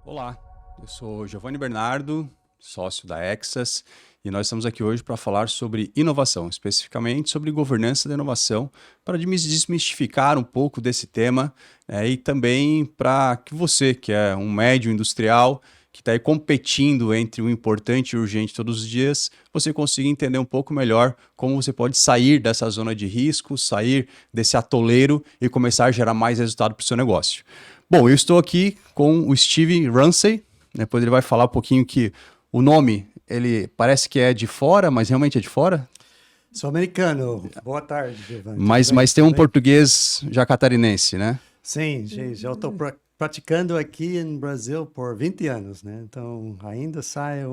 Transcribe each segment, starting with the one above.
Olá, eu sou Giovanni Bernardo, sócio da Exas, e nós estamos aqui hoje para falar sobre inovação, especificamente sobre governança da inovação, para desmistificar um pouco desse tema, e também para que você, que é um médio industrial, que está aí competindo entre o importante e o urgente todos os dias, você consiga entender um pouco melhor como você pode sair dessa zona de risco, sair desse atoleiro e começar a gerar mais resultado para o seu negócio. Bom, eu estou aqui com o Steve Ramsey, depois ele vai falar um pouquinho que o nome, ele parece que é de fora, mas realmente é de fora? Sou americano. Boa tarde, Giovanni. Mas tem um português já catarinense, né? Sim, já estou praticando aqui no Brasil por 20 anos, né? Então, ainda saem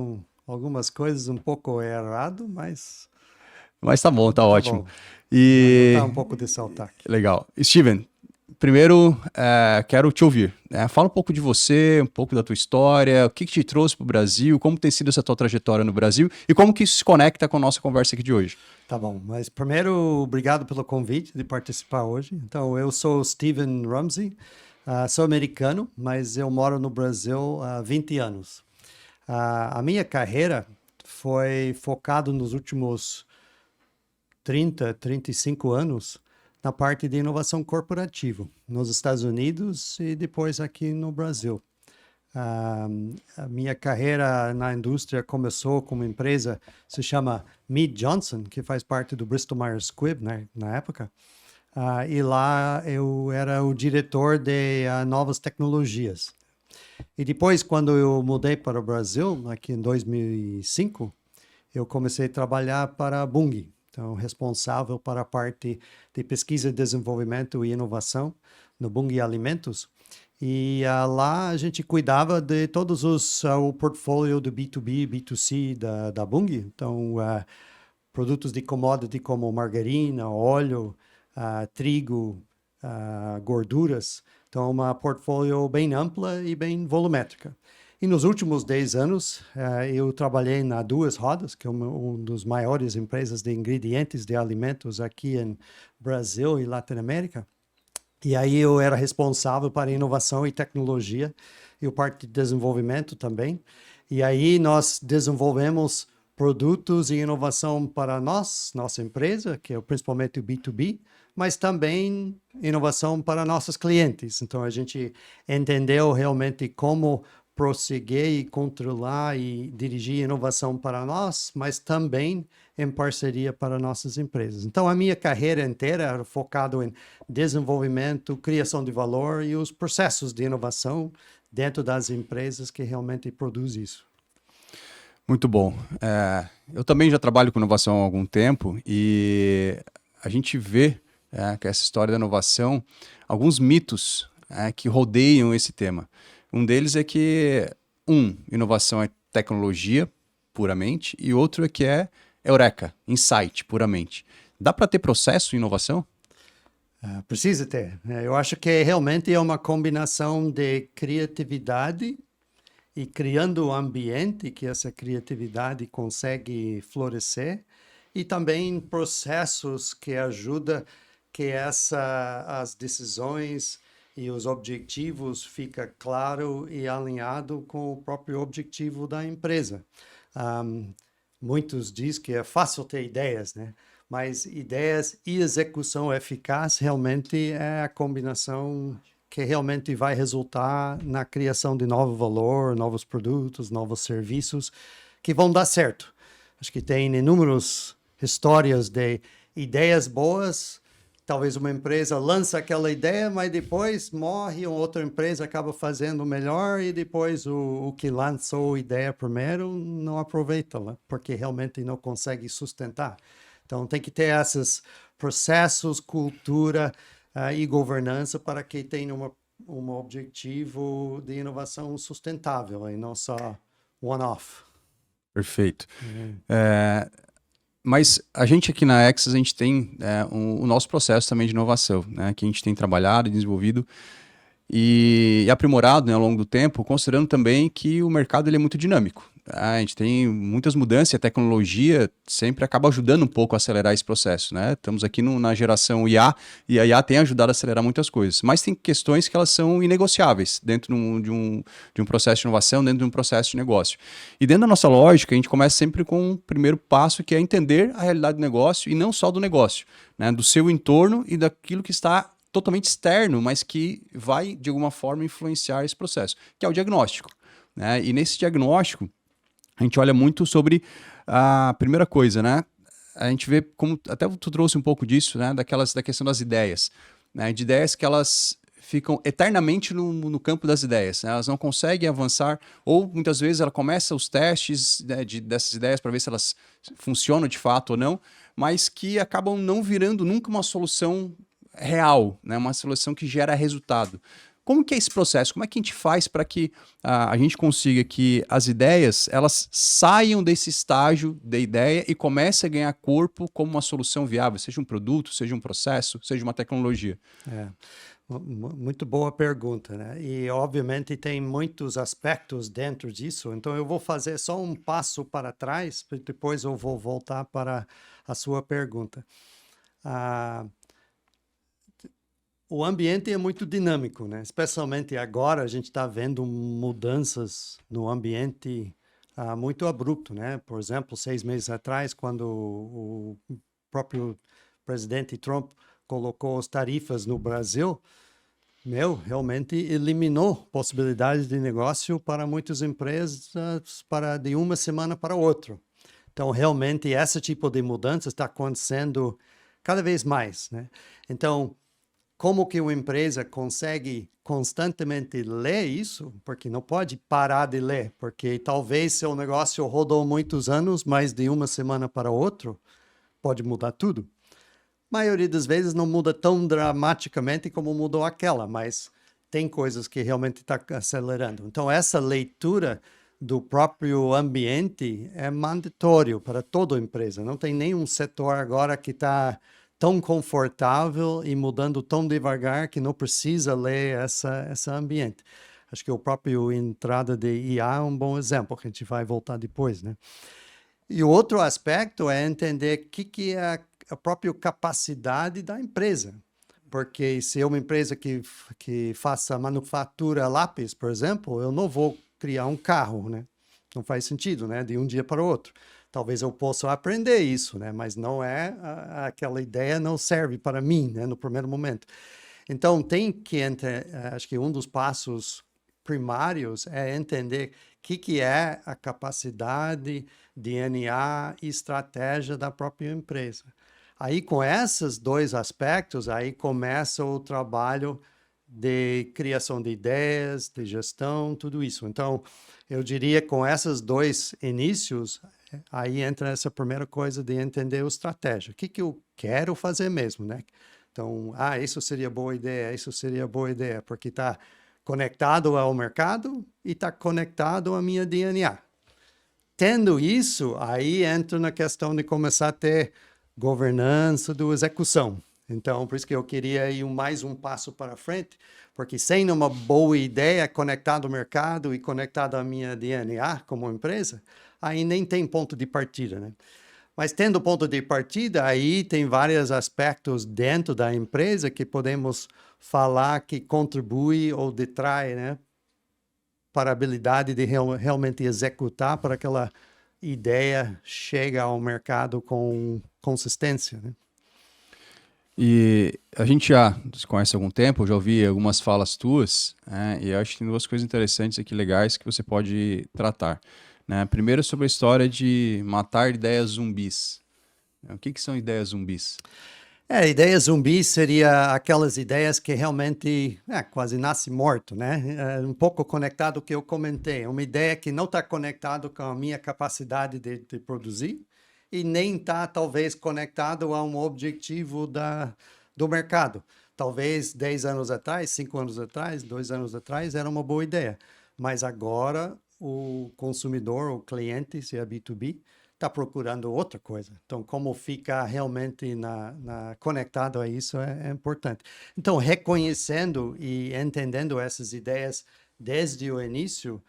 algumas coisas um pouco errado, mas Mas tá bom, tá ótimo. bom. E Vou notar um pouco de sotaque. legal. Steven, primeiro quero te ouvir. Fala um pouco de você, um pouco da tua história, o que te trouxe para o Brasil, como tem sido essa tua trajetória no Brasil e como que isso se conecta com a nossa conversa aqui de hoje. Tá bom, mas primeiro, obrigado pelo convite de participar hoje. Então, eu sou Steven Ramsey, sou americano, mas eu moro no Brasil há 20 anos. A minha carreira foi focada nos últimos 35 anos na parte de inovação corporativa, nos Estados Unidos e depois aqui no Brasil. A minha carreira na indústria começou com uma empresa que se chama Mead Johnson, que faz parte do Bristol Myers Squibb, né, na época. E lá eu era o diretor de novas tecnologias. E depois, quando eu mudei para o Brasil, aqui em 2005, eu comecei a trabalhar para a Bunge. Então, responsável para a parte de pesquisa, desenvolvimento e inovação no Bunge Alimentos. E lá a gente cuidava de todos o portfólio do B2B, B2C da Bunge. Então, produtos de commodity como margarina, óleo, trigo, gorduras. Então, uma portfólio bem ampla e bem volumétrica. E nos últimos 10 anos, eu trabalhei na Duas Rodas, que é uma das maiores empresas de ingredientes de alimentos aqui em Brasil e Latinoamérica. E aí eu era responsável para inovação e tecnologia e o parte de desenvolvimento também. E aí nós desenvolvemos produtos e inovação para nossa empresa, que é principalmente o B2B, mas também inovação para nossos clientes. Então a gente entendeu realmente como prosseguir e controlar e dirigir inovação para nós, mas também em parceria para nossas empresas. Então, a minha carreira inteira era focada em desenvolvimento, criação de valor e os processos de inovação dentro das empresas que realmente produzem isso. Muito bom. Eu também já trabalho com inovação há algum tempo e a gente vê que essa história da inovação, alguns mitos que rodeiam esse tema. Um deles é que, inovação é tecnologia, puramente, e outro é que é eureka, insight, puramente. Dá para ter processo em inovação? Precisa ter. Eu acho que realmente é uma combinação de criatividade e criando um ambiente que essa criatividade consegue florescer e também processos que ajudam que as decisões e os objetivos fica claro e alinhado com o próprio objetivo da empresa. Muitos dizem que é fácil ter ideias, né? Mas ideias e execução eficaz realmente é a combinação que realmente vai resultar na criação de novo valor, novos produtos, novos serviços que vão dar certo. Acho que tem inúmeras histórias de ideias boas. Talvez uma empresa lança aquela ideia, mas depois morre, uma outra empresa acaba fazendo melhor e depois o que lançou a ideia primeiro não aproveita, né? Porque realmente não consegue sustentar. Então tem que ter esses processos, cultura e governança para que tenha um objetivo de inovação sustentável e não só one-off. Perfeito. Mas a gente aqui na Exas, a gente tem o nosso processo também de inovação, né, que a gente tem trabalhado e desenvolvido e aprimorado, né, ao longo do tempo, considerando também que o mercado ele é muito dinâmico. A gente tem muitas mudanças e a tecnologia sempre acaba ajudando um pouco a acelerar esse processo, né? Estamos aqui na geração IA e a IA tem ajudado a acelerar muitas coisas, mas tem questões que elas são inegociáveis dentro de um processo de inovação, dentro de um processo de negócio. E dentro da nossa lógica, a gente começa sempre com o primeiro passo, que é entender a realidade do negócio e não só do negócio, né? Do seu entorno e daquilo que está totalmente externo, mas que vai, de alguma forma, influenciar esse processo, que é o diagnóstico, né? E nesse diagnóstico, a gente olha muito sobre a primeira coisa, né? A gente vê como, até tu trouxe um pouco disso, né? Da questão das ideias, né? De ideias que elas ficam eternamente no campo das ideias, né? Elas não conseguem avançar, ou muitas vezes ela começa os testes, né, dessas ideias para ver se elas funcionam de fato ou não, mas que acabam não virando nunca uma solução real, né? Uma solução que gera resultado. Como que é esse processo? Como é que a gente faz para que a gente consiga que as ideias elas saiam desse estágio da ideia e comecem a ganhar corpo como uma solução viável, seja um produto, seja um processo, seja uma tecnologia? É, muito boa pergunta, né? E obviamente tem muitos aspectos dentro disso, então eu vou fazer só um passo para trás, depois eu vou voltar para a sua pergunta. Ah, o ambiente é muito dinâmico, né? Especialmente agora a gente está vendo mudanças no ambiente muito abrupto, né? Por exemplo, 6 meses atrás, quando o próprio presidente Trump colocou as tarifas no Brasil, realmente eliminou possibilidades de negócio para muitas empresas de uma semana para outra. Então, realmente, esse tipo de mudança está acontecendo cada vez mais, né? Então, como que uma empresa consegue constantemente ler isso? Porque não pode parar de ler, porque talvez seu negócio rodou muitos anos, mas de uma semana para outra pode mudar tudo. A maioria das vezes não muda tão dramaticamente como mudou aquela, mas tem coisas que realmente está acelerando. Então, essa leitura do próprio ambiente é mandatório para toda empresa. Não tem nenhum setor agora que está tão confortável e mudando tão devagar que não precisa ler essa ambiente. Acho que o próprio entrada de IA é um bom exemplo, que a gente vai voltar depois, né? E o outro aspecto é entender o que é a própria capacidade da empresa. Porque se é uma empresa que faça manufatura lápis, por exemplo, eu não vou criar um carro, né? Não faz sentido, né? De um dia para o outro. Talvez eu possa aprender isso, né? Mas não é aquela ideia não serve para mim, né? No primeiro momento. Então tem que acho que um dos passos primários é entender que é a capacidade, DNA e estratégia da própria empresa. Aí com esses dois aspectos, aí começa o trabalho de criação de ideias, de gestão, tudo isso. Então, eu diria que com esses dois inícios, aí entra essa primeira coisa de entender a estratégia. O que eu quero fazer mesmo, né? Então, isso seria boa ideia, isso seria boa ideia, porque está conectado ao mercado e está conectado à minha DNA. Tendo isso, aí entra na questão de começar a ter governança da execução. Então, por isso que eu queria ir mais um passo para frente, porque sem uma boa ideia conectada ao mercado e conectada à minha DNA como empresa, aí nem tem ponto de partida, né? Mas tendo ponto de partida, aí tem vários aspectos dentro da empresa que podemos falar que contribui ou detrai, né, para a habilidade de realmente executar para aquela ideia chega ao mercado com consistência, né? E a gente já se conhece há algum tempo, eu já ouvi algumas falas tuas, né, e eu acho que tem duas coisas interessantes aqui, legais, que você pode tratar, né? Primeiro, sobre a história de matar ideias zumbis. O que são ideias zumbis? Ideia zumbi seria aquelas ideias que realmente quase nasce morto, né? Um pouco conectado ao que eu comentei. Uma ideia que não está conectado com a minha capacidade de produzir e nem está, talvez, conectado a um objetivo do mercado. Talvez 10 anos atrás, 5 anos atrás, 2 anos atrás, era uma boa ideia. Mas agora o consumidor, o cliente, se é B2B, está procurando outra coisa. Então, como ficar realmente conectado a isso é importante. Então, reconhecendo e entendendo essas ideias desde o início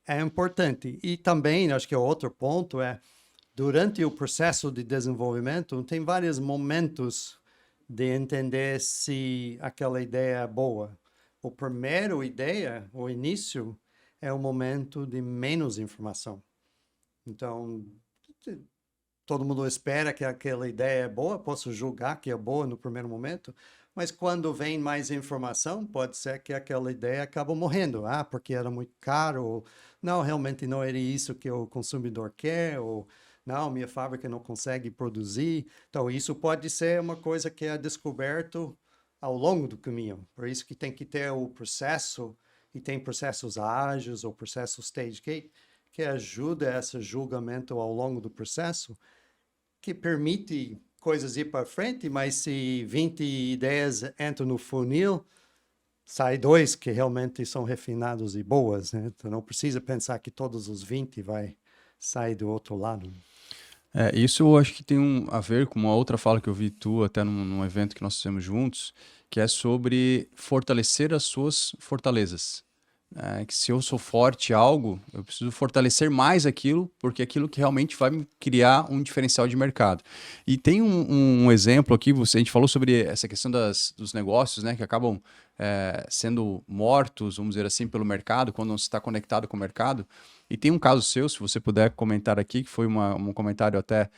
é importante. E também, acho que o outro ponto é, durante o processo de desenvolvimento, tem vários momentos de entender se aquela ideia é boa. O primeiro ideia, o início, é o momento de menos informação. Então, todo mundo espera que aquela ideia é boa, posso julgar que é boa no primeiro momento, mas quando vem mais informação, pode ser que aquela ideia acaba morrendo. Ah, porque era muito caro, ou não, realmente não era isso que o consumidor quer, ou não, minha fábrica não consegue produzir. Então, isso pode ser uma coisa que é descoberto ao longo do caminho. Por isso que tem que ter o processo, e tem processos ágeis ou processos stage gate, que ajuda esse julgamento ao longo do processo, que permite coisas ir para frente, mas se 20 ideias entram no funil, sai 2 que realmente são refinados e boas, né? Então não precisa pensar que todos os 20 vai sair do outro lado. Isso eu acho que tem a ver com uma outra fala que eu vi tu até num evento que nós fizemos juntos, que é sobre fortalecer as suas fortalezas. Que se eu sou forte em algo, eu preciso fortalecer mais aquilo, porque é aquilo que realmente vai me criar um diferencial de mercado. E tem um exemplo aqui, a gente falou sobre essa questão dos negócios, né, que acabam sendo mortos, vamos dizer assim, pelo mercado, quando não se está conectado com o mercado. E tem um caso seu, se você puder comentar aqui, que foi um comentário até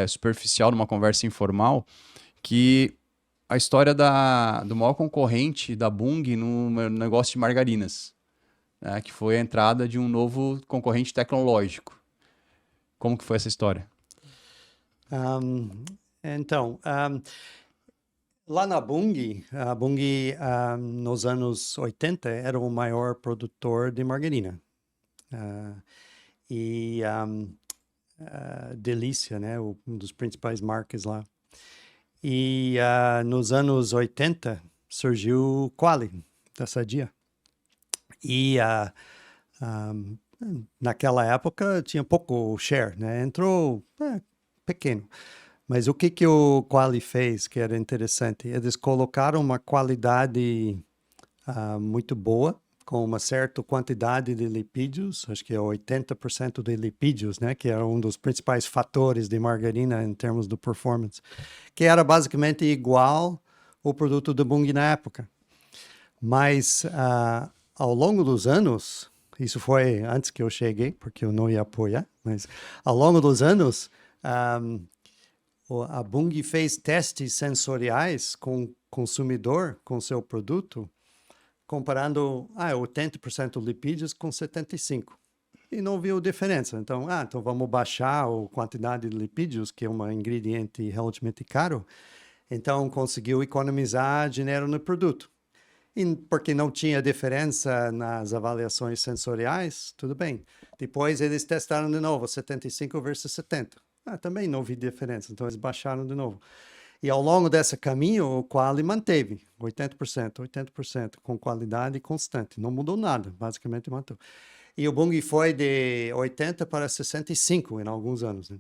superficial, numa conversa informal, que a história do maior concorrente da Bunge no negócio de margarinas, né, que foi a entrada de um novo concorrente tecnológico. Como que foi essa história? Então, lá na Bunge, a Bunge nos anos 80 era o maior produtor de margarina. Delícia, né, um dos principais marcas lá. E nos anos 80 surgiu o Qualy, da Sadia. E naquela época tinha pouco share, né? Entrou pequeno. Mas o que o Qualy fez que era interessante? Eles colocaram uma qualidade muito boa, com uma certa quantidade de lipídios, acho que é 80% de lipídios, né? Que era um dos principais fatores de margarina em termos do performance, que era basicamente igual ao produto da Bunge na época. Mas ao longo dos anos, isso foi antes que eu cheguei, porque eu não ia apoiar, mas ao longo dos anos, a Bunge fez testes sensoriais com o consumidor, com seu produto, comparando 80% lipídios com 75%. E não viu diferença. Então, então vamos baixar a quantidade de lipídios, que é um ingrediente relativamente caro. Então, conseguiu economizar dinheiro no produto. E porque não tinha diferença nas avaliações sensoriais, tudo bem. Depois eles testaram de novo, 75 versus 70. Também não vi diferença, então eles baixaram de novo. E ao longo desse caminho, o Qualy manteve 80%, com qualidade constante. Não mudou nada, basicamente manteve. E o Bunge foi de 80 para 65 em alguns anos, né?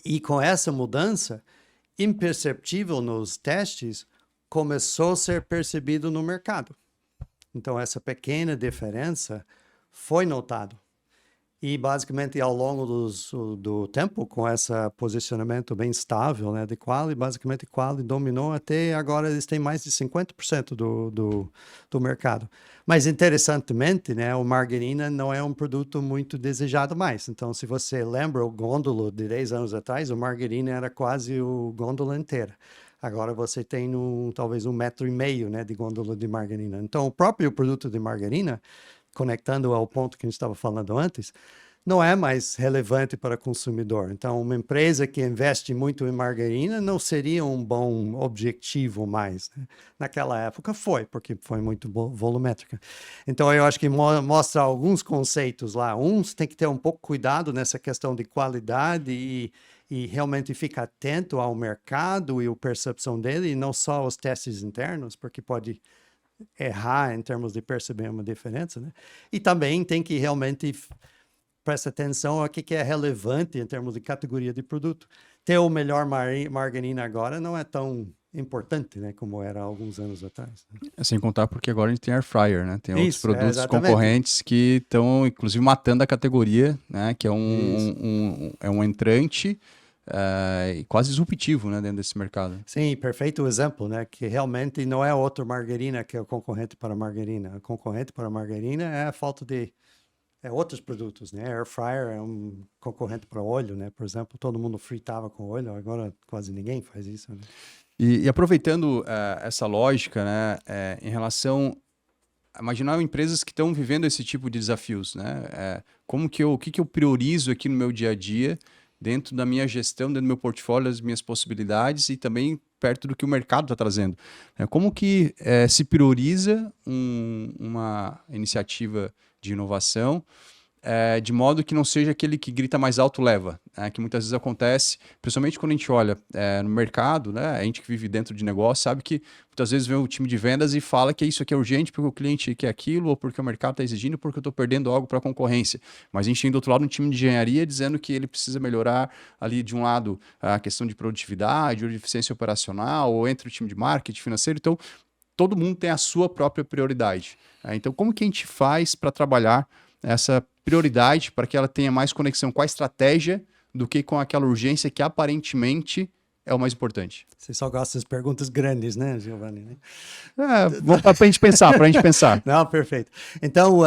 E com essa mudança, imperceptível nos testes, começou a ser percebido no mercado. Então, essa pequena diferença foi notada. E, basicamente, ao longo do tempo, com esse posicionamento bem estável, né, de Qualy, basicamente, Qualy dominou até agora, eles têm mais de 50% do mercado. Mas, interessantemente, né, o margarina não é um produto muito desejado mais. Então, se você lembra o gôndolo de 10 anos atrás, o margarina era quase o gôndolo inteiro. Agora você tem talvez 1,5 metro, né, de gôndola de margarina. Então, o próprio produto de margarina, conectando ao ponto que a gente estava falando antes, não é mais relevante para o consumidor. Então, uma empresa que investe muito em margarina não seria um bom objetivo mais, né? Naquela época foi, porque foi muito volumétrica. Então, eu acho que mostra alguns conceitos lá. Uns tem que ter um pouco cuidado nessa questão de qualidade e realmente ficar atento ao mercado e a percepção dele, e não só os testes internos, porque pode errar em termos de perceber uma diferença, né? E também tem que realmente prestar atenção ao que é relevante em termos de categoria de produto. Ter o melhor margarina agora não é tão importante, né? Como era há alguns anos atrás. Né? Sem contar porque agora a gente tem air fryer, né? Tem outros Isso, produtos exatamente. concorrentes que estão, inclusive, matando a categoria, né? Que é Isso. é um entrante quase disruptivo, né? Dentro desse mercado. Sim, perfeito exemplo, né? Que realmente não é outra margarina que é o concorrente para a margarina. O concorrente para a margarina é a falta de outros produtos, né? Air fryer é um concorrente para óleo, né? Por exemplo, todo mundo fritava com óleo, agora quase ninguém faz isso, né? E aproveitando essa lógica, né? Em relação imaginar empresas que estão vivendo esse tipo de desafios, né? O que eu priorizo aqui no meu dia a dia, dentro da minha gestão, dentro do meu portfólio, as minhas possibilidades e também perto do que o mercado está trazendo. Como que se prioriza uma iniciativa de inovação de modo que não seja aquele que grita mais alto leva, né? Que muitas vezes acontece, principalmente quando a gente olha no mercado, né? A gente que vive dentro de negócio sabe que muitas vezes vem o time de vendas e fala que isso aqui é urgente porque o cliente quer aquilo, ou porque o mercado está exigindo, porque eu estou perdendo algo para a concorrência. Mas a gente tem do outro lado um time de engenharia dizendo que ele precisa melhorar ali de um lado a questão de produtividade ou de eficiência operacional, ou entre o time de marketing financeiro. Então, todo mundo tem a sua própria prioridade. Então, como que a gente faz para trabalhar essa prioridade para que ela tenha mais conexão com a estratégia do que com aquela urgência que aparentemente é o mais importante? Você só gosta das perguntas grandes, né, Giovanni? Né? Para a gente pensar, para a gente pensar. Não, perfeito. Então,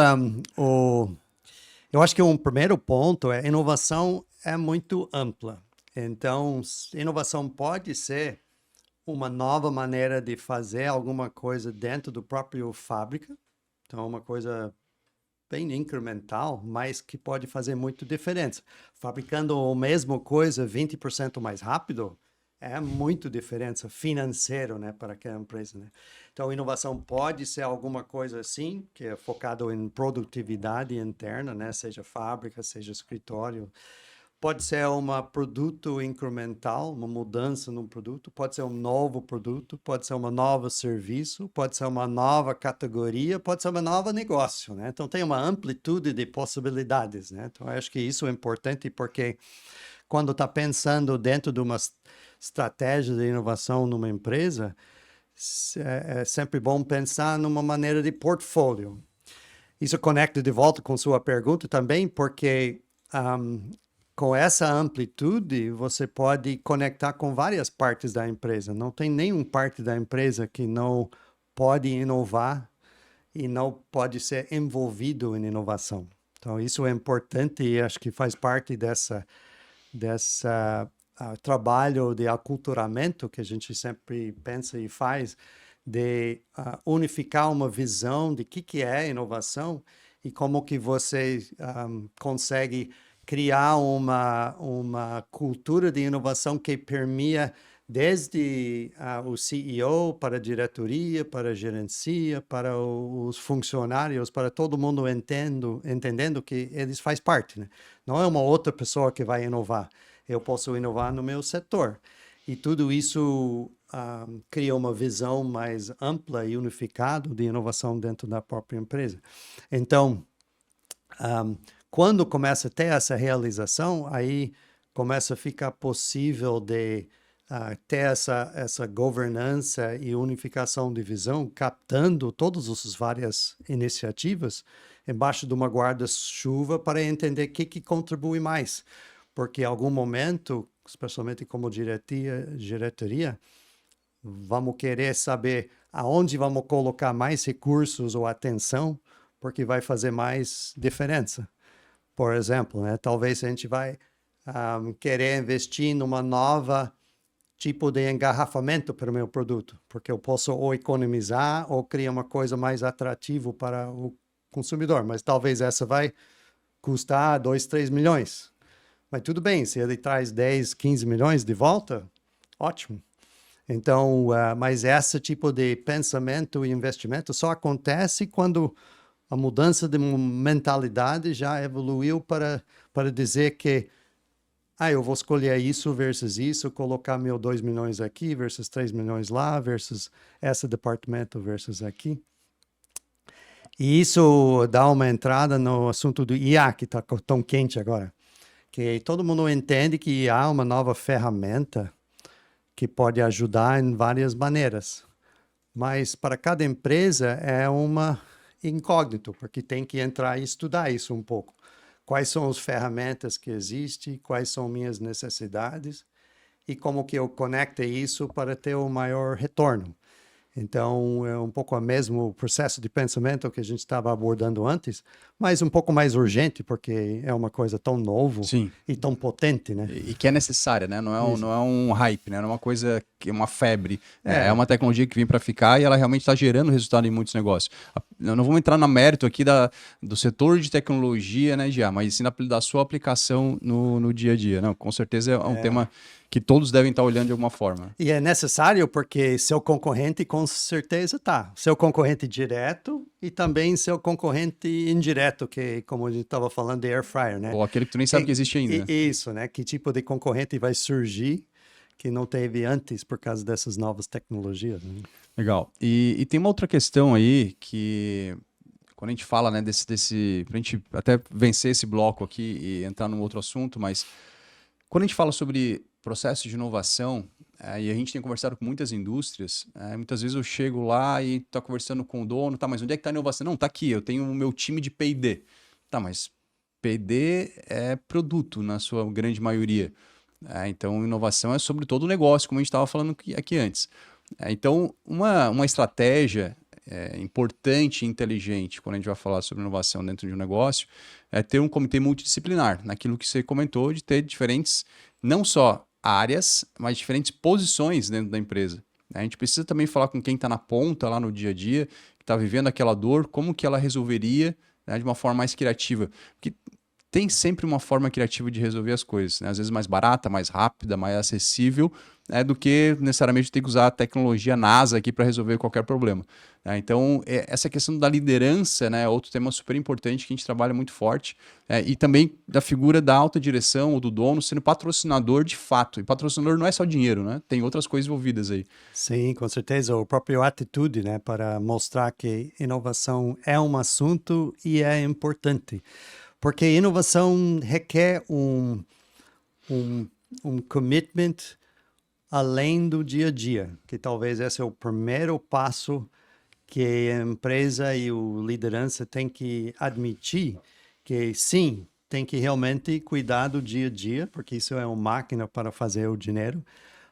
eu acho que um primeiro ponto é inovação é muito ampla. Então, inovação pode ser uma nova maneira de fazer alguma coisa dentro do próprio fábrica. Então, uma coisa bem incremental, mas que pode fazer muito diferença. Fabricando a mesma coisa 20% mais rápido, é muito diferença financeira, né, para aquela empresa, né? Então, inovação pode ser alguma coisa assim, que é focado em produtividade interna, né, seja fábrica, seja escritório. Pode ser um produto incremental, uma mudança no produto, pode ser um novo produto, pode ser um novo serviço, pode ser uma nova categoria, pode ser um novo negócio, né? Então, tem uma amplitude de possibilidades, né? Então, eu acho que isso é importante porque quando está pensando dentro de uma estratégia de inovação numa empresa, é sempre bom pensar numa maneira de portfólio. Isso conecta de volta com sua pergunta também, porque com essa amplitude, você pode conectar com várias partes da empresa. Não tem nenhuma parte da empresa que não pode inovar e não pode ser envolvido em inovação. Então, isso é importante e acho que faz parte dessa trabalho de aculturamento que a gente sempre pensa e faz, de unificar uma visão de que é inovação e como que você consegue criar uma cultura de inovação que permita desde o CEO, para a diretoria, para a gerencia, para os funcionários, para todo mundo entendendo que eles fazem parte, né? Não é uma outra pessoa que vai inovar. Eu posso inovar no meu setor. E tudo isso cria uma visão mais ampla e unificada de inovação dentro da própria empresa. Então, quando começa a ter essa realização, aí começa a ficar possível de ter essa governança e unificação de visão, captando todas essas várias iniciativas embaixo de uma guarda-chuva para entender o que contribui mais. Porque em algum momento, especialmente como diretoria, vamos querer saber aonde vamos colocar mais recursos ou atenção, porque vai fazer mais diferença. Por exemplo, né? Talvez a gente vai querer investir numa nova tipo de engarrafamento para o meu produto, porque eu posso ou economizar ou criar uma coisa mais atrativa para o consumidor, mas talvez essa vai custar 2, 3 milhões. Mas tudo bem, se ele traz 10, 15 milhões de volta, ótimo. Então, mas esse tipo de pensamento e investimento só acontece quando a mudança de mentalidade já evoluiu para dizer que eu vou escolher isso versus isso, colocar meu 2 milhões aqui versus 3 milhões lá, versus esse departamento versus aqui. E isso dá uma entrada no assunto do IA, que está tão quente agora. Que todo mundo entende que IA é uma nova ferramenta que pode ajudar em várias maneiras. Mas para cada empresa é uma incógnito, porque tem que entrar e estudar isso um pouco. Quais são as ferramentas que existem, quais são minhas necessidades e como que eu conecto isso para ter o maior retorno. Então, é um pouco o mesmo processo de pensamento que a gente estava abordando antes, mas um pouco mais urgente, porque é uma coisa tão novo Sim. e tão potente, né? E que é necessária, né? Não é um hype, né? Não é uma coisa que é uma febre. É uma tecnologia que vem para ficar e ela realmente está gerando resultado em muitos negócios. Não vamos entrar no mérito aqui do setor de tecnologia, né, Gia? Mas sim da sua aplicação no dia a dia. Não, com certeza é um tema que todos devem estar olhando de alguma forma. E é necessário porque seu concorrente com certeza tá. Seu concorrente direto e também seu concorrente indireto, que como a gente estava falando de air fryer, né? Ou aquele que tu nem sabe que existe ainda. Né? Isso, né? Que tipo de concorrente vai surgir que não teve antes por causa dessas novas tecnologias, né? Legal. E tem uma outra questão aí que quando a gente fala, né, pra gente até vencer esse bloco aqui e entrar num outro assunto, mas quando a gente fala sobre processo de inovação, e a gente tem conversado com muitas indústrias, muitas vezes eu chego lá e tô conversando com o dono, tá, mas onde é que tá a inovação? Não, tá aqui, eu tenho o meu time de P&D. Tá, mas P&D é produto na sua grande maioria. Então, inovação é sobre todo o negócio, como a gente estava falando aqui antes. Então, uma estratégia importante e inteligente, quando a gente vai falar sobre inovação dentro de um negócio, é ter um comitê multidisciplinar, naquilo que você comentou, de ter diferentes, não só áreas, mas diferentes posições dentro da empresa. A gente precisa também falar com quem está na ponta, lá no dia a dia, que está vivendo aquela dor, como que ela resolveria, né, de uma forma mais criativa. Porque tem sempre uma forma criativa de resolver as coisas, né? Às vezes mais barata, mais rápida, mais acessível, do que necessariamente ter que usar a tecnologia NASA aqui para resolver qualquer problema. Então, essa questão da liderança, né, é outro tema super importante que a gente trabalha muito forte, e também da figura da alta direção ou do dono sendo patrocinador de fato. E patrocinador não é só dinheiro, né? Tem outras coisas envolvidas aí. Sim, com certeza. O próprio atitude, né, para mostrar que inovação é um assunto e é importante. Porque inovação requer um commitment além do dia a dia, que talvez esse é o primeiro passo que a empresa e o liderança tem que admitir que sim, tem que realmente cuidar do dia a dia, porque isso é uma máquina para fazer o dinheiro,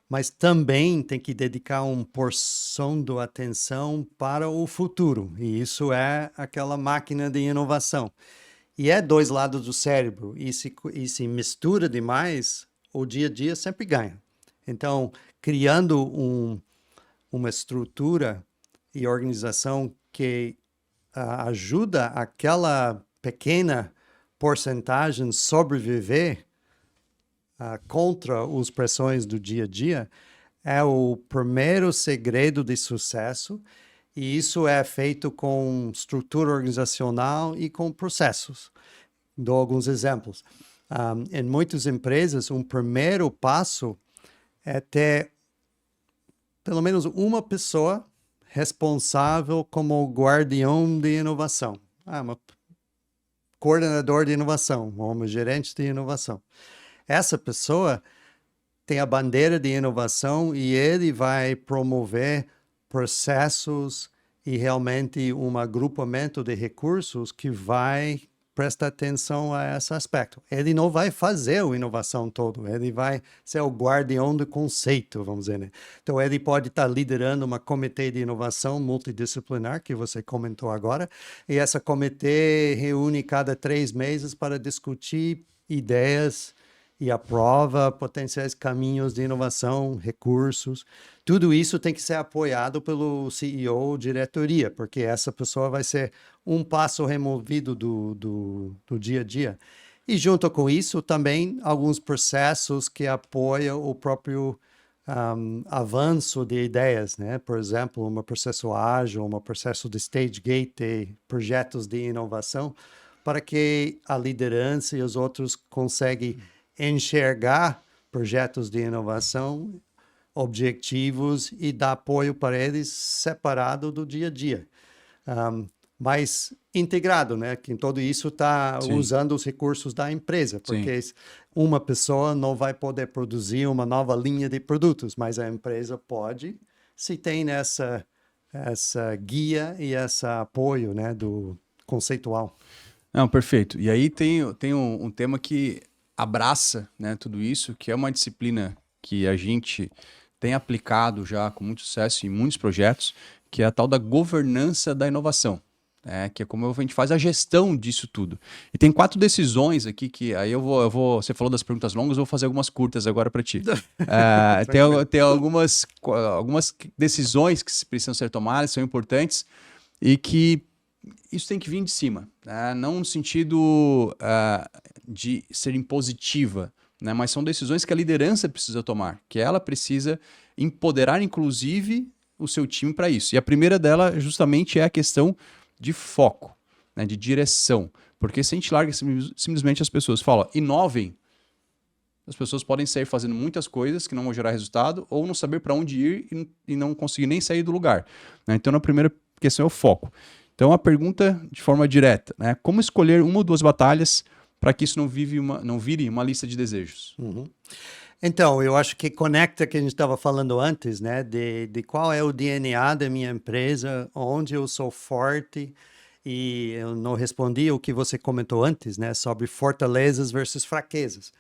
mas também tem que dedicar uma porção de atenção para o futuro, e isso é aquela máquina de inovação. E é dois lados do cérebro, e se mistura demais, o dia a dia sempre ganha. Então, criando uma estrutura e organização que ajuda aquela pequena porcentagem sobreviver contra as pressões do dia a dia é o primeiro segredo de sucesso. E isso é feito com estrutura organizacional e com processos. Dou alguns exemplos. Em muitas empresas, um primeiro passo é ter pelo menos uma pessoa responsável como guardião de inovação. Uma coordenador de inovação, ou uma gerente de inovação. Essa pessoa tem a bandeira de inovação e ele vai promover processos e realmente um agrupamento de recursos que vai prestar atenção a esse aspecto. Ele não vai fazer a inovação toda, ele vai ser o guardião do conceito, vamos dizer, né? Então, ele pode estar liderando uma comitê de inovação multidisciplinar, que você comentou agora, e essa comitê reúne cada 3 meses para discutir ideias e aprova potenciais caminhos de inovação, recursos. Tudo isso tem que ser apoiado pelo CEO ou diretoria, porque essa pessoa vai ser um passo removido do dia a dia. E junto com isso, também alguns processos que apoiam o próprio avanço de ideias, né? Por exemplo, um processo ágil, um processo de stage gate de projetos de inovação, para que a liderança e os outros conseguem enxergar projetos de inovação, objetivos e dar apoio para eles separado do dia a dia. mais integrado, né? Que todo isso está usando os recursos da empresa, porque uma pessoa não vai poder produzir uma nova linha de produtos, mas a empresa pode, se tem essa guia e esse apoio, né, do conceitual. Não, perfeito. E aí tem um tema que abraça, né, tudo isso, que é uma disciplina que a gente tem aplicado já com muito sucesso em muitos projetos, que é a tal da governança da inovação. Que é como a gente faz a gestão disso tudo. E tem 4 decisões aqui que aí eu vou. Você falou das perguntas longas, eu vou fazer algumas curtas agora para ti. Tem algumas decisões que precisam ser tomadas, são importantes, e que isso tem que vir de cima, né? Não no sentido de ser impositiva, né? Mas são decisões que a liderança precisa tomar, que ela precisa empoderar, inclusive, o seu time para isso. E a primeira dela, justamente, é a questão de foco, né, de direção. Porque se a gente larga simplesmente as pessoas falam, inovem, as pessoas podem sair fazendo muitas coisas que não vão gerar resultado ou não saber para onde ir e não conseguir nem sair do lugar, né? Então, a primeira questão é o foco. Então, a pergunta de forma direta, né, como escolher uma ou 2 batalhas para que isso não vire uma lista de desejos? Uhum. Então, eu acho que conecta que a gente estava falando antes, né? De qual é o DNA da minha empresa, onde eu sou forte. E eu não respondi o que você comentou antes, né? Sobre fortalezas versus fraquezas.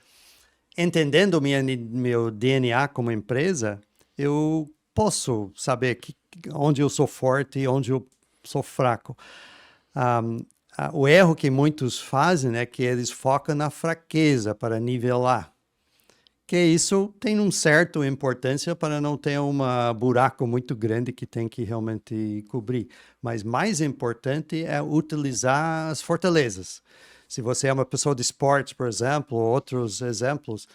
Entendendo meu DNA como empresa, eu posso saber onde eu sou forte e onde eu sou fraco. O erro que muitos fazem é que eles focam na fraqueza para nivelar. Que isso tem uma certa importância para não ter um buraco muito grande que tem que realmente cobrir. Mas mais importante é utilizar as fortalezas. Se você é uma pessoa de esporte, por exemplo, outros exemplos,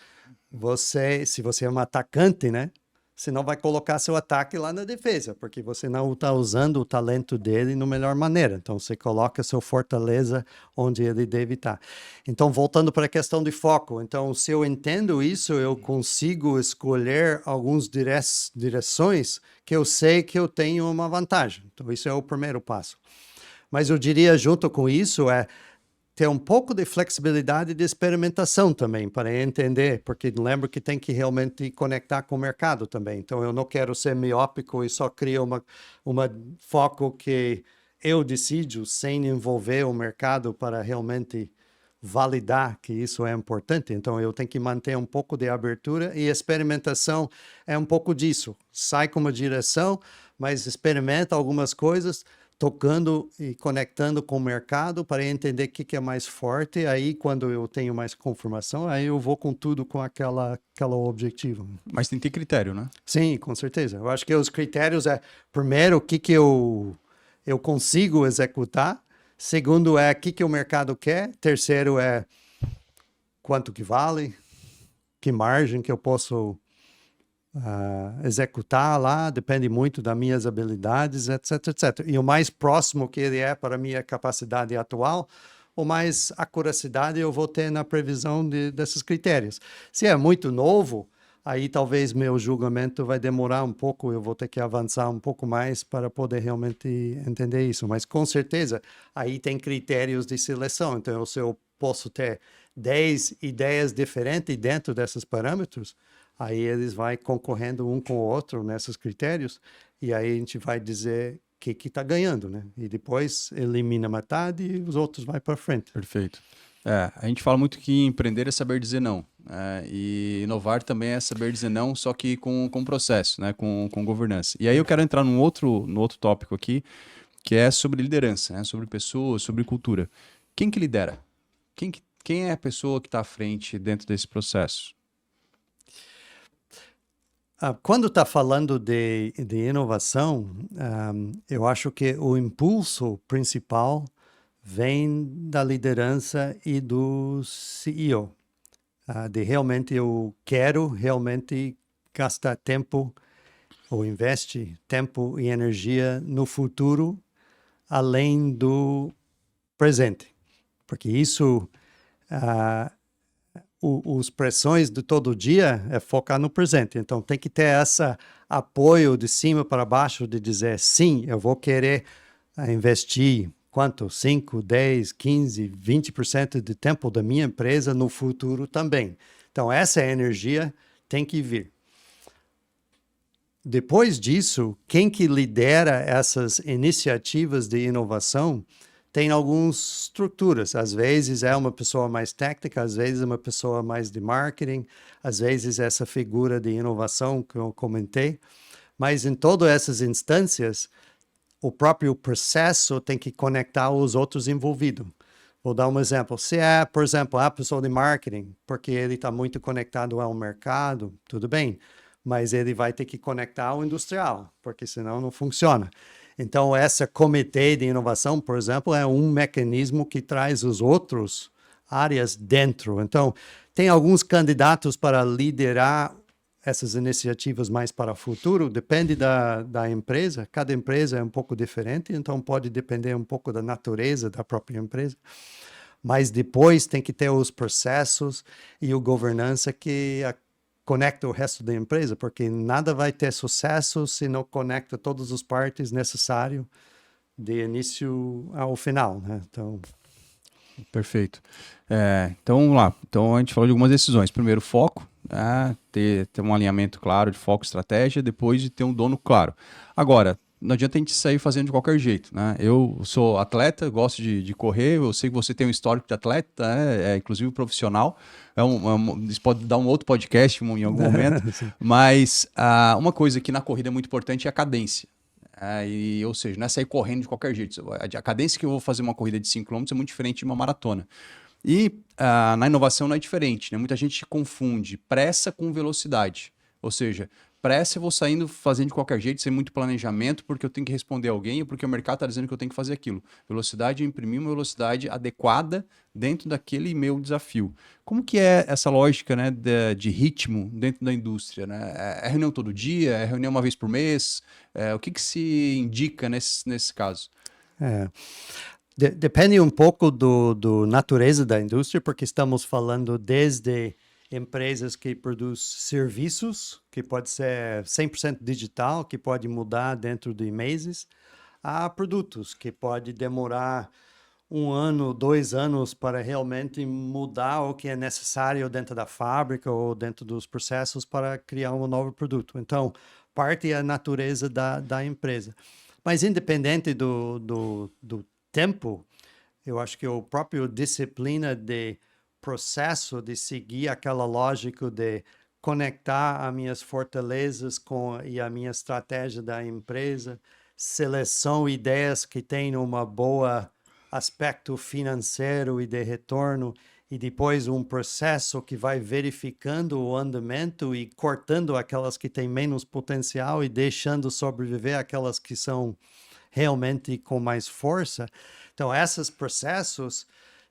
se você é um atacante, né? Você não vai colocar seu ataque lá na defesa, porque você não está usando o talento dele na melhor maneira. Então, você coloca sua fortaleza onde ele deve estar. Então, voltando para a questão de foco. Então, se eu entendo isso, eu consigo escolher algumas direções que eu sei que eu tenho uma vantagem. Então, isso é o primeiro passo. Mas eu diria, junto com isso, ter um pouco de flexibilidade de experimentação também, para entender, porque lembro que tem que realmente conectar com o mercado também. Então, eu não quero ser miópico e só criar uma foco que eu decido sem envolver o mercado para realmente validar que isso é importante. Então, eu tenho que manter um pouco de abertura e experimentação é um pouco disso. Sai com uma direção, mas experimenta algumas coisas, tocando e conectando com o mercado para entender o que é mais forte. Aí, quando eu tenho mais confirmação, aí eu vou com tudo com aquela objetivo. Mas tem que ter critério, né? Sim, com certeza. Eu acho que os critérios primeiro, o que eu consigo executar. Segundo o que o mercado quer. Terceiro quanto que vale, que margem que eu posso executar lá, depende muito das minhas habilidades, etc, etc. E o mais próximo que ele é para a minha capacidade atual, o mais acuracidade eu vou ter na previsão desses critérios. Se é muito novo, aí talvez meu julgamento vai demorar um pouco, eu vou ter que avançar um pouco mais para poder realmente entender isso. Mas com certeza, aí tem critérios de seleção. Então, se eu posso ter 10 ideias diferentes dentro desses parâmetros, aí eles vão concorrendo um com o outro nesses critérios, e aí a gente vai dizer o que está ganhando, né? E depois elimina metade e os outros vão para frente. Perfeito. A gente fala muito que empreender é saber dizer não, e inovar também é saber dizer não, só que com processo, né? Com governança. E aí eu quero entrar no outro tópico aqui, que é sobre liderança, né? Sobre pessoas, sobre cultura. Quem que lidera? Quem é a pessoa que está à frente dentro desse processo? Quando está falando de inovação, eu acho que o impulso principal vem da liderança e do CEO. De realmente eu quero realmente gastar tempo ou investe tempo e energia no futuro além do presente. Porque isso, os pressões de todo dia é focar no presente. Então, tem que ter esse apoio de cima para baixo de dizer, sim, eu vou querer investir quanto? 5, 10, 15, 20% do tempo da minha empresa no futuro também. Então, essa energia tem que vir. Depois disso, quem que lidera essas iniciativas de inovação tem algumas estruturas. Às vezes é uma pessoa mais técnica, às vezes é uma pessoa mais de marketing, às vezes essa figura de inovação que eu comentei. Mas em todas essas instâncias, o próprio processo tem que conectar os outros envolvidos. Vou dar um exemplo. Se é, por exemplo, a pessoa de marketing, porque ele está muito conectado ao mercado, tudo bem, mas ele vai ter que conectar ao industrial, porque senão não funciona. Então, esse comitê de inovação, por exemplo, é um mecanismo que traz os outros áreas dentro. Então, tem alguns candidatos para liderar essas iniciativas mais para o futuro, depende da empresa, cada empresa é um pouco diferente, então pode depender um pouco da natureza da própria empresa, mas depois tem que ter os processos e a governança que conecta o resto da empresa, porque nada vai ter sucesso se não conecta todas as partes necessárias de início ao final, né? Então... Perfeito. Então, vamos lá. Então, a gente falou de algumas decisões. Primeiro, foco, ter um alinhamento claro de foco e estratégia, depois de ter um dono claro. Agora, não adianta a gente sair fazendo de qualquer jeito, né? Eu sou atleta, gosto de correr, eu sei que você tem um histórico de atleta, inclusive profissional. Isso pode dar um outro podcast em algum momento, mas uma coisa que na corrida é muito importante é a cadência. Ou seja, não é sair correndo de qualquer jeito. A cadência que eu vou fazer uma corrida de 5 km é muito diferente de uma maratona. E na inovação não é diferente, né? Muita gente confunde pressa com velocidade. Ou seja, pressa eu vou saindo fazendo de qualquer jeito, sem muito planejamento, porque eu tenho que responder alguém ou porque o mercado está dizendo que eu tenho que fazer aquilo. Velocidade, eu imprimir uma velocidade adequada dentro daquele meu desafio. Como que é essa lógica, né, de ritmo dentro da indústria? Né? É reunião todo dia? É reunião uma vez por mês? O que se indica nesse caso? Depende um pouco do natureza da indústria, porque estamos falando desde empresas que produzem serviços, que pode ser 100% digital, que pode mudar dentro de meses, a produtos, que pode demorar 1 ano, 2 anos para realmente mudar o que é necessário dentro da fábrica ou dentro dos processos para criar um novo produto. Então, parte é a natureza da empresa. Mas independente do tempo, eu acho que o próprio disciplina de processo de seguir aquela lógica de conectar as minhas fortalezas e a minha estratégia da empresa, seleção ideias que têm uma boa aspecto financeiro e de retorno, e depois um processo que vai verificando o andamento e cortando aquelas que têm menos potencial e deixando sobreviver aquelas que são realmente com mais força. Então, esses processos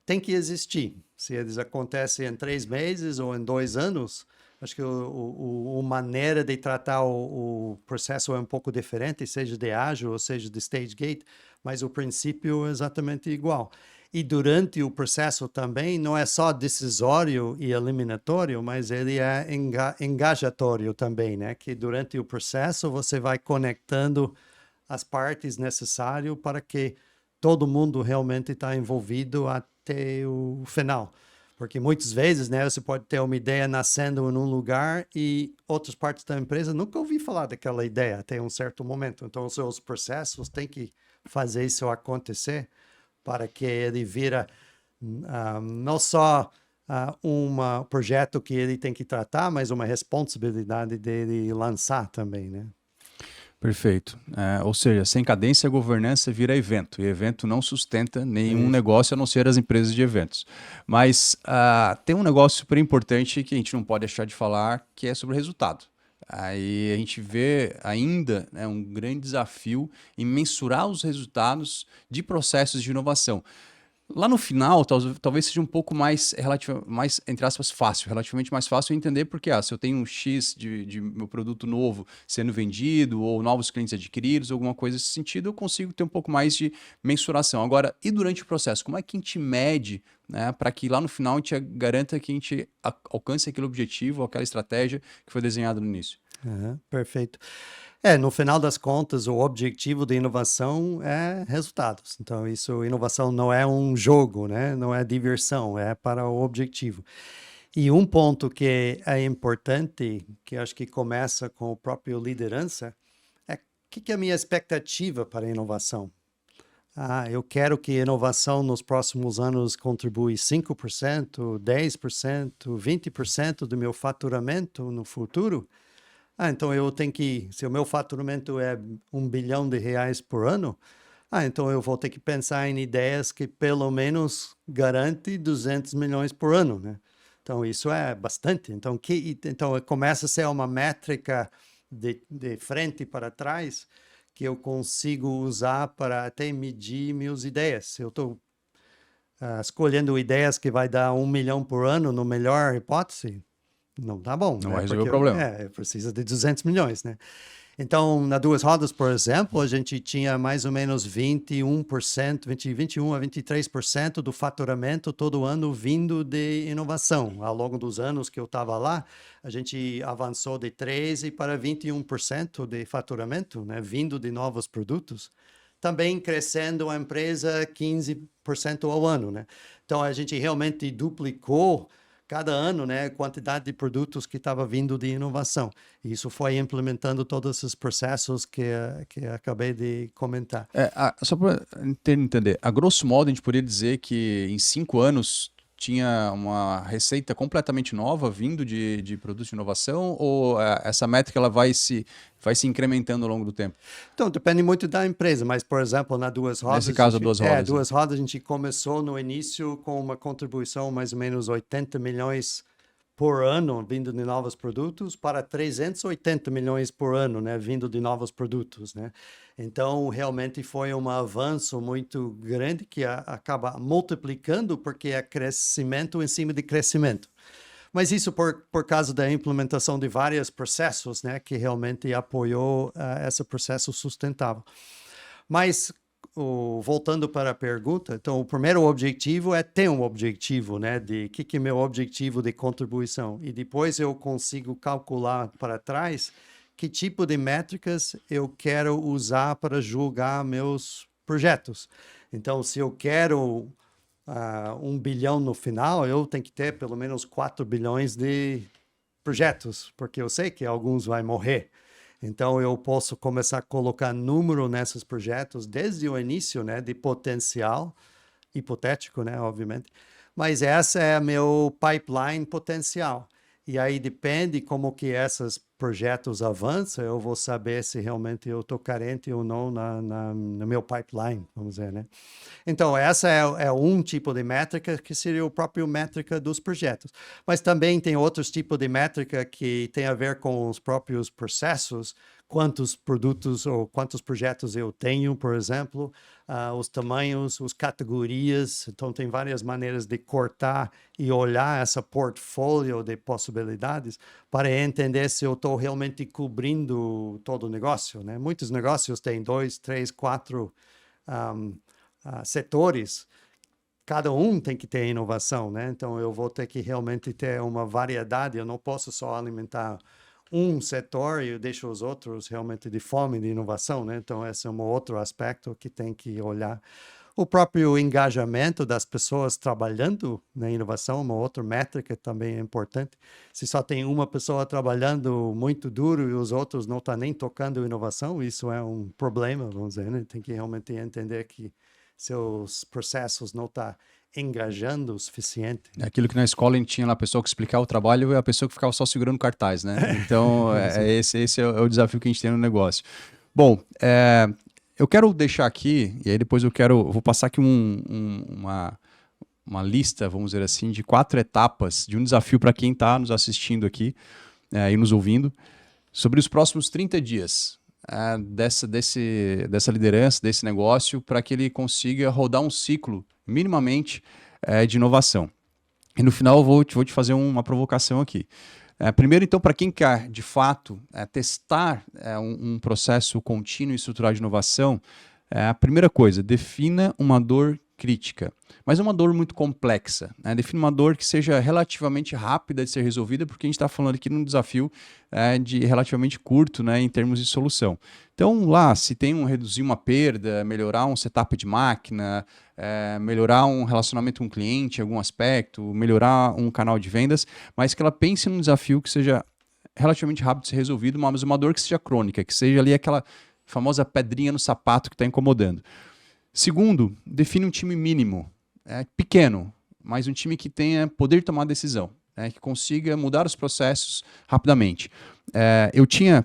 têm que existir. Se eles acontecem em 3 meses ou em 2 anos, acho que a maneira de tratar o processo é um pouco diferente, seja de ágil ou seja de stage gate, mas o princípio é exatamente igual. E durante o processo também não é só decisório e eliminatório, mas ele é engajatório também, né? Que durante o processo você vai conectando as partes necessárias para que todo mundo realmente está envolvido até o final. Porque muitas vezes, né, você pode ter uma ideia nascendo em um lugar e outras partes da empresa nunca ouvi falar daquela ideia até um certo momento. Então, os seus processos têm que fazer isso acontecer para que ele vira não só um projeto que ele tem que tratar, mas uma responsabilidade dele lançar também, né? Perfeito. Ou seja, sem cadência, a governança vira evento. E evento não sustenta nenhum negócio a não ser as empresas de eventos. Mas tem um negócio super importante que a gente não pode deixar de falar, que é sobre o resultado. Aí a gente vê ainda, né, um grande desafio em mensurar os resultados de processos de inovação. Lá no final, talvez seja um pouco mais, entre aspas, fácil, relativamente mais fácil entender, porque se eu tenho um X de meu produto novo sendo vendido, ou novos clientes adquiridos, alguma coisa nesse sentido, eu consigo ter um pouco mais de mensuração. Agora, e durante o processo, como é que a gente mede, né, para que lá no final a gente garanta que a gente alcance aquele objetivo, aquela estratégia que foi desenhada no início? Perfeito. No final das contas, o objetivo da inovação é resultados. Então, inovação não é um jogo, né? Não é diversão, é para o objetivo. E um ponto que é importante, que acho que começa com a própria liderança, é o que é a minha expectativa para a inovação? Eu quero que a inovação nos próximos anos contribui 5%, 10%, 20% do meu faturamento no futuro. Então eu tenho se o meu faturamento é R$1 bilhão por ano, então eu vou ter que pensar em ideias que pelo menos garante 200 milhões por ano, né? Então isso é bastante. Então começa a ser uma métrica de frente para trás que eu consigo usar para até medir minhas ideias. Se eu estou escolhendo ideias que vai dar 1 milhão por ano, no melhor hipótese, não tá bom. Não né? vai resolver Porque o problema. precisa de 200 milhões, né? Então, na Duas Rodas, por exemplo, a gente tinha mais ou menos 21%, 21 a 23% do faturamento todo ano vindo de inovação. Ao longo dos anos que eu estava lá, a gente avançou de 13% para 21% de faturamento, né, vindo de novos produtos. Também crescendo a empresa 15% ao ano, né? Então, a gente realmente duplicou cada ano, né, a quantidade de produtos que estava vindo de inovação. Isso foi implementando todos esses processos que acabei de comentar. Só para entender, a grosso modo a gente poderia dizer que em 5 anos tinha uma receita completamente nova vindo de produtos de inovação, ou essa métrica ela vai se incrementando ao longo do tempo? Então, depende muito da empresa, mas, por exemplo, na Duas Rodas... Nesse caso, Duas Rodas. Duas Rodas, a gente começou no início com uma contribuição mais ou menos 80 milhões por ano vindo de novos produtos para 380 milhões por ano, né, vindo de novos produtos, né? Então, realmente foi um avanço muito grande que acaba multiplicando porque é crescimento em cima de crescimento. Mas isso por causa da implementação de vários processos, né, que realmente apoiou esse processo sustentável. Mas, voltando para a pergunta, então o primeiro objetivo é ter um objetivo, né, de que é meu objetivo de contribuição. E depois eu consigo calcular para trás que tipo de métricas eu quero usar para julgar meus projetos. Então, se eu quero 1 bilhão no final, eu tenho que ter pelo menos 4 bilhões de projetos, porque eu sei que alguns vão morrer. Então, eu posso começar a colocar número nesses projetos desde o início, né, de potencial, hipotético, né, obviamente. Mas essa é meu pipeline potencial. E aí depende como que esses projetos avançam, eu vou saber se realmente eu estou carente ou não no meu pipeline, vamos dizer, né? Então, essa é um tipo de métrica que seria a própria métrica dos projetos. Mas também tem outros tipos de métrica que tem a ver com os próprios processos, quantos produtos ou quantos projetos eu tenho, por exemplo, os tamanhos, as categorias. Então, tem várias maneiras de cortar e olhar essa portfólio de possibilidades para entender se eu estou realmente cobrindo todo o negócio, né? Muitos negócios têm 2, 3, 4 setores. Cada um tem que ter inovação, né? Então, eu vou ter que realmente ter uma variedade. Eu não posso só alimentar um setor e eu deixo os outros realmente de fome de inovação, né? Então, esse é um outro aspecto que tem que olhar. O próprio engajamento das pessoas trabalhando na inovação, uma outra métrica também é importante. Se só tem uma pessoa trabalhando muito duro e os outros não estão nem tocando inovação, isso é um problema, vamos dizer, né? Tem que realmente entender que seus processos não estão engajando o suficiente. Aquilo que na escola a gente tinha lá a pessoa que explicava o trabalho e a pessoa que ficava só segurando cartaz, né? Então, esse é o desafio que a gente tem no negócio. Bom, eu quero deixar aqui, e aí depois eu vou passar aqui uma lista, vamos dizer assim, de 4 etapas de um desafio para quem está nos assistindo aqui e nos ouvindo, sobre os próximos 30 dias dessa liderança, desse negócio, para que ele consiga rodar um ciclo minimamente de inovação. E no final eu vou te fazer uma provocação aqui. Primeiro, então, para quem quer, de fato, testar um processo contínuo e estrutural de inovação, a primeira coisa, defina uma dor crítica, mas é uma dor muito complexa, né? Define uma dor que seja relativamente rápida de ser resolvida, porque a gente está falando aqui num desafio de relativamente curto, né, em termos de solução. Então, lá, se tem reduzir uma perda, melhorar um setup de máquina, melhorar um relacionamento com o cliente em algum aspecto, melhorar um canal de vendas, mas que ela pense num desafio que seja relativamente rápido de ser resolvido, mas uma dor que seja crônica, que seja ali aquela famosa pedrinha no sapato que está incomodando. Segundo, define um time mínimo, pequeno, mas um time que tenha poder de tomar decisão, que consiga mudar os processos rapidamente. Eu tinha,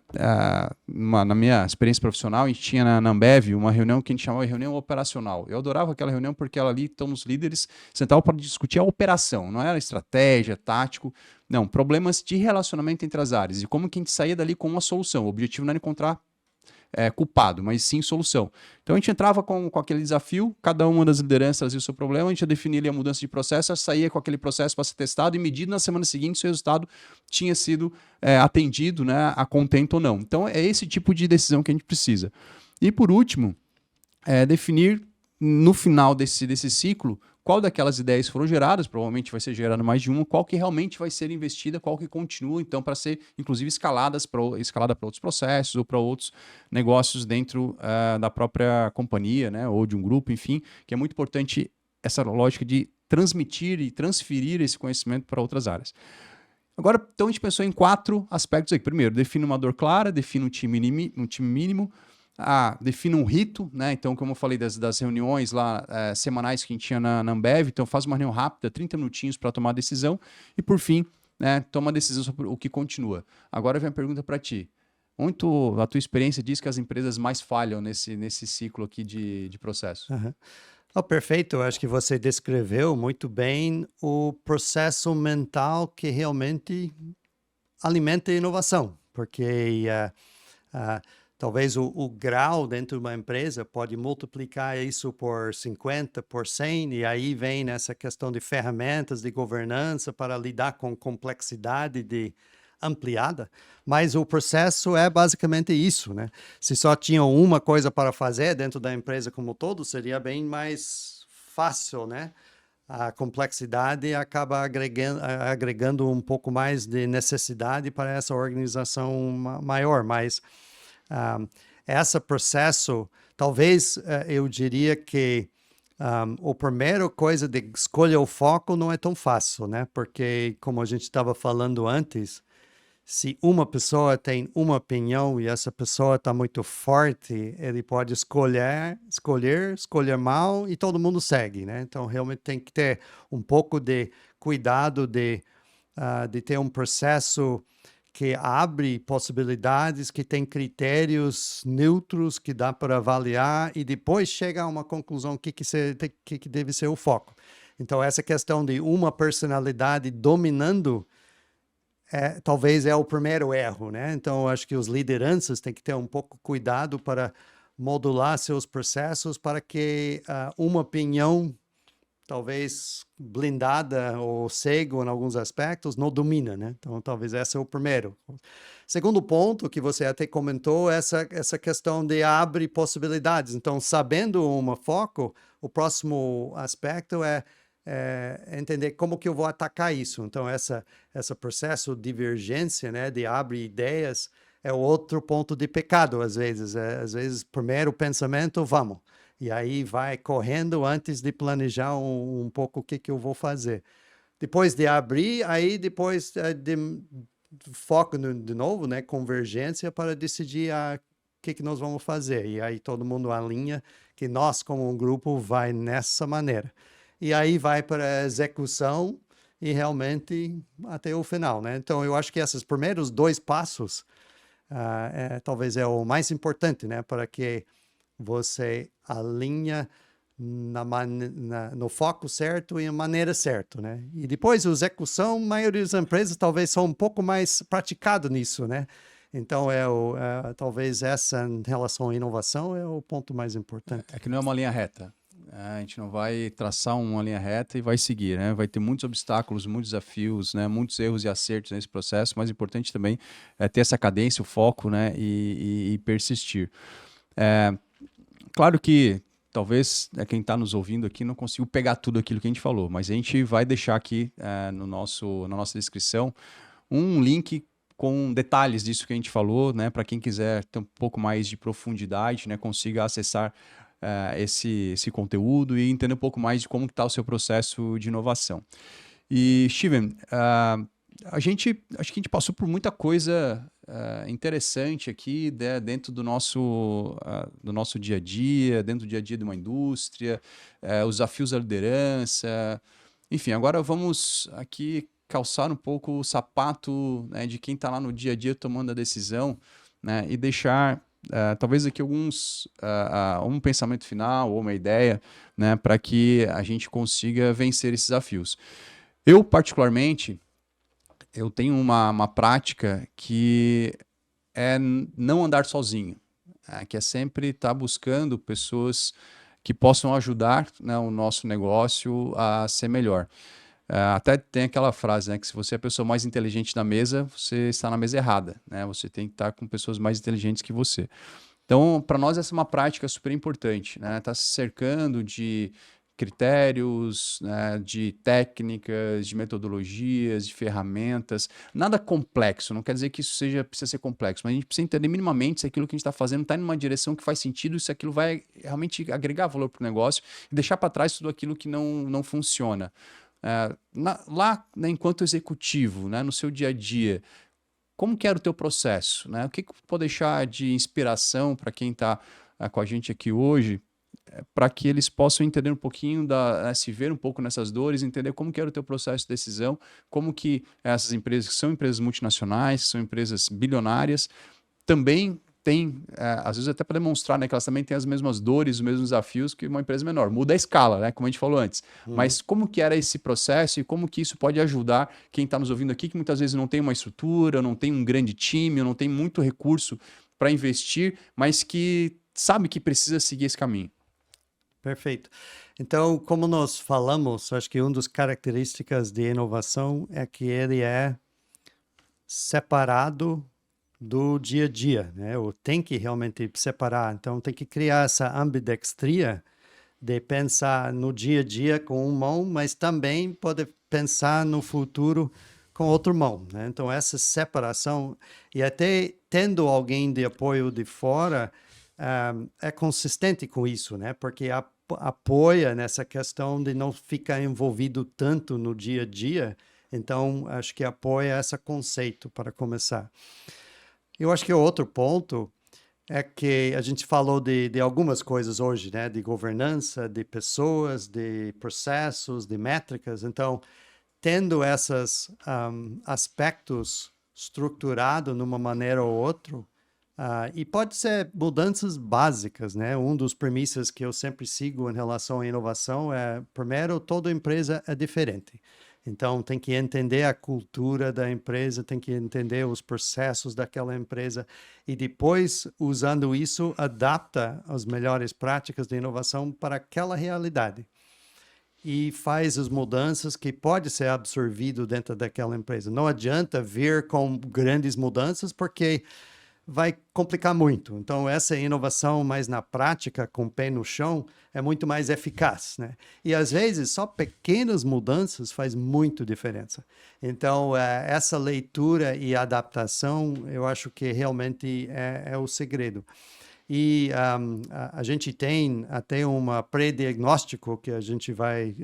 na minha experiência profissional, a gente tinha na Ambev uma reunião que a gente chamava de reunião operacional. Eu adorava aquela reunião porque ali estão os líderes sentavam para discutir a operação, não era estratégia, tático, não, problemas de relacionamento entre as áreas e como que a gente saía dali com uma solução. O objetivo não era encontrar culpado, mas sim solução. Então a gente entrava com aquele desafio, cada uma das lideranças trazia o seu problema, a gente definia ali a mudança de processo, saía com aquele processo para ser testado e medido na semana seguinte se o resultado tinha sido atendido, né, a contento ou não. Então é esse tipo de decisão que a gente precisa. E por último, definir no final desse ciclo qual daquelas ideias foram geradas, provavelmente vai ser gerado mais de uma, qual que realmente vai ser investida, qual que continua, então, para ser, inclusive, escalada para outros processos ou para outros negócios dentro da própria companhia, né, ou de um grupo, enfim, que é muito importante essa lógica de transmitir e transferir esse conhecimento para outras áreas. Agora, então, a gente pensou em 4 aspectos aqui. Primeiro, define uma dor clara, define um time mínimo, defina um rito, né? Então, como eu falei das reuniões lá semanais que a gente tinha na Ambev, então faz uma reunião rápida, 30 minutinhos para tomar a decisão e, por fim, né, toma a decisão sobre o que continua. Agora vem a pergunta para ti. Onde a tua experiência diz que as empresas mais falham nesse ciclo aqui de processo? Uhum. Perfeito, eu acho que você descreveu muito bem o processo mental que realmente alimenta a inovação, porque talvez o grau dentro de uma empresa pode multiplicar isso por 50, por 100, e aí vem nessa questão de ferramentas de governança para lidar com complexidade ampliada, mas o processo é basicamente isso, né? Se só tinham uma coisa para fazer dentro da empresa como um todo, seria bem mais fácil, né? A complexidade acaba agregando um pouco mais de necessidade para essa organização maior, mas esse processo, talvez eu diria que a primeira coisa de escolher o foco não é tão fácil, né? Porque, como a gente estava falando antes, se uma pessoa tem uma opinião e essa pessoa está muito forte, ele pode escolher mal e todo mundo segue, né? Então, realmente tem que ter um pouco de cuidado de ter um processo que abre possibilidades, que tem critérios neutros que dá para avaliar e depois chega a uma conclusão que deve ser o foco. Então, essa questão de uma personalidade dominando talvez é o primeiro erro, né? Então, eu acho que os lideranças têm que ter um pouco cuidado para modular seus processos para que uma opinião talvez blindada ou cego em alguns aspectos, não domina, né? Então, talvez esse é o primeiro. Segundo ponto, que você até comentou, essa questão de abrir possibilidades. Então, sabendo um foco, o próximo aspecto é entender como que eu vou atacar isso. Então, esse processo de divergência, né, de abrir ideias, é outro ponto de pecado, às vezes. Às vezes, primeiro pensamento, vamos. E aí vai correndo antes de planejar um pouco o que eu vou fazer. Depois de abrir, aí depois de foco de novo, né, convergência para decidir o que nós vamos fazer. E aí todo mundo alinha que nós, como um grupo, vai nessa maneira. E aí vai para a execução e realmente até o final, né? Então, eu acho que esses primeiros 2 passos talvez é o mais importante, né, para que você alinha no foco certo e na maneira certa, né? E depois a execução, a maioria das empresas talvez são um pouco mais praticado nisso, né? Então, talvez essa em relação à inovação é o ponto mais importante. É que não é uma linha reta. A gente não vai traçar uma linha reta e vai seguir, né? Vai ter muitos obstáculos, muitos desafios, né? Muitos erros e acertos nesse processo, mas importante também é ter essa cadência, o foco, né? E persistir. Claro que talvez quem está nos ouvindo aqui não conseguiu pegar tudo aquilo que a gente falou, mas a gente vai deixar aqui na nossa descrição um link com detalhes disso que a gente falou, né, para quem quiser ter um pouco mais de profundidade, né, consiga acessar esse conteúdo e entender um pouco mais de como está o seu processo de inovação. E, Steven, acho que a gente passou por muita coisa interessante aqui, né, dentro do nosso dia a dia, dentro do dia a dia de uma indústria, os desafios da liderança. Enfim, agora vamos aqui calçar um pouco o sapato, né, de quem está lá no dia a dia tomando a decisão, né, e deixar talvez aqui um pensamento final ou uma ideia, né, para que a gente consiga vencer esses desafios. Eu, particularmente, eu tenho uma prática que é não andar sozinho, que é sempre estar buscando pessoas que possam ajudar, né, o nosso negócio a ser melhor. Até tem aquela frase, né, que se você é a pessoa mais inteligente da mesa, você está na mesa errada, né? Você tem que estar com pessoas mais inteligentes que você. Então, para nós, essa é uma prática super importante, né? Tá se cercando de critérios, né, de técnicas, de metodologias, de ferramentas, nada complexo, não quer dizer que isso precisa ser complexo, mas a gente precisa entender minimamente se aquilo que a gente está fazendo está em uma direção que faz sentido, se aquilo vai realmente agregar valor para o negócio e deixar para trás tudo aquilo que não funciona. Lá, né, enquanto executivo, né, no seu dia a dia, como que era o teu processo, né? O que pode deixar de inspiração para quem está com a gente aqui hoje, para que eles possam entender um pouquinho, se ver um pouco nessas dores, entender como que era o teu processo de decisão, como que essas empresas, que são empresas multinacionais, que são empresas bilionárias, também tem, às vezes até para demonstrar, né, que elas também têm as mesmas dores, os mesmos desafios que uma empresa menor. Muda a escala, né, como a gente falou antes. Mas como que era esse processo e como que isso pode ajudar quem está nos ouvindo aqui, que muitas vezes não tem uma estrutura, não tem um grande time, não tem muito recurso para investir, mas que sabe que precisa seguir esse caminho. Perfeito. Então, como nós falamos, acho que uma das características de inovação é que ele é separado do dia a dia, né? Ou tem que realmente separar. Então, tem que criar essa ambidextria de pensar no dia a dia com uma mão, mas também pode pensar no futuro com outra mão, né? Então, essa separação, e até tendo alguém de apoio de fora, é consistente com isso, né? Porque apoia nessa questão de não ficar envolvido tanto no dia a dia. Então, acho que apoia esse conceito para começar. Eu acho que o outro ponto é que a gente falou de algumas coisas hoje, né? De governança, de pessoas, de processos, de métricas. Então, tendo esses aspectos estruturados numa maneira ou outra, e pode ser mudanças básicas, né? Um dos premissas que eu sempre sigo em relação à inovação é, primeiro, toda empresa é diferente. Então, tem que entender a cultura da empresa, tem que entender os processos daquela empresa e depois, usando isso, adapta as melhores práticas de inovação para aquela realidade. E faz as mudanças que pode ser absorvido dentro daquela empresa. Não adianta vir com grandes mudanças, porque vai complicar muito. Então, essa inovação mais na prática, com o pé no chão, é muito mais eficaz, né? E, às vezes, só pequenas mudanças faz muito diferença. Então, essa leitura e adaptação, eu acho que realmente é o segredo. E a gente tem até um pré-diagnóstico que a gente vai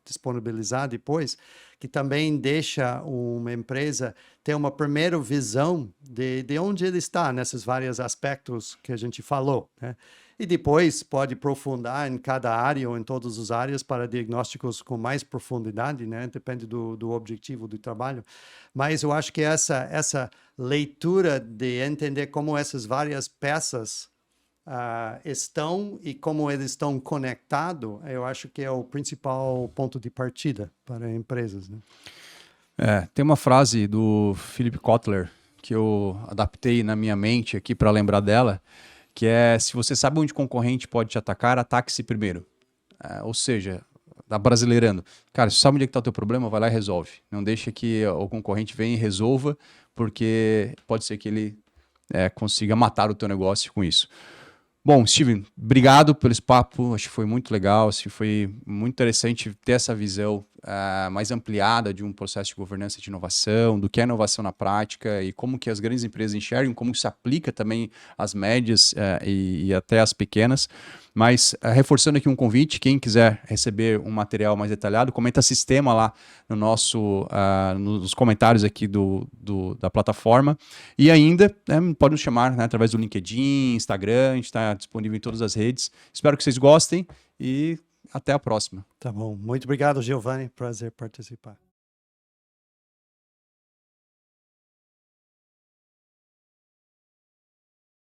disponibilizar depois, que também deixa uma empresa ter uma primeira visão de onde ele está nesses vários aspectos que a gente falou, né? E depois pode aprofundar em cada área ou em todas as áreas para diagnósticos com mais profundidade, né? Depende do objetivo do trabalho. Mas eu acho que essa leitura de entender como essas várias peças estão e como eles estão conectados, eu acho que é o principal ponto de partida para empresas, né? Tem uma frase do Philip Kotler que eu adaptei na minha mente aqui para lembrar dela, que é: se você sabe onde o concorrente pode te atacar, ataque-se primeiro. Ou seja, tá brasileirando. Cara, se você sabe onde é que está o teu problema, vai lá e resolve. Não deixa que o concorrente venha e resolva, porque pode ser que ele consiga matar o teu negócio com isso. Bom, Steven, obrigado pelo esse papo, acho que foi muito legal, assim, foi muito interessante ter essa visão mais ampliada de um processo de governança de inovação, do que é inovação na prática e como que as grandes empresas enxergam, como se aplica também às médias e até às pequenas. Mas reforçando aqui um convite, quem quiser receber um material mais detalhado, comenta sistema lá no nos comentários aqui da plataforma. E ainda pode nos chamar, né, através do LinkedIn, Instagram, a gente está disponível em todas as redes. Espero que vocês gostem e até a próxima. Tá bom. Muito obrigado, Giovanni. Prazer participar.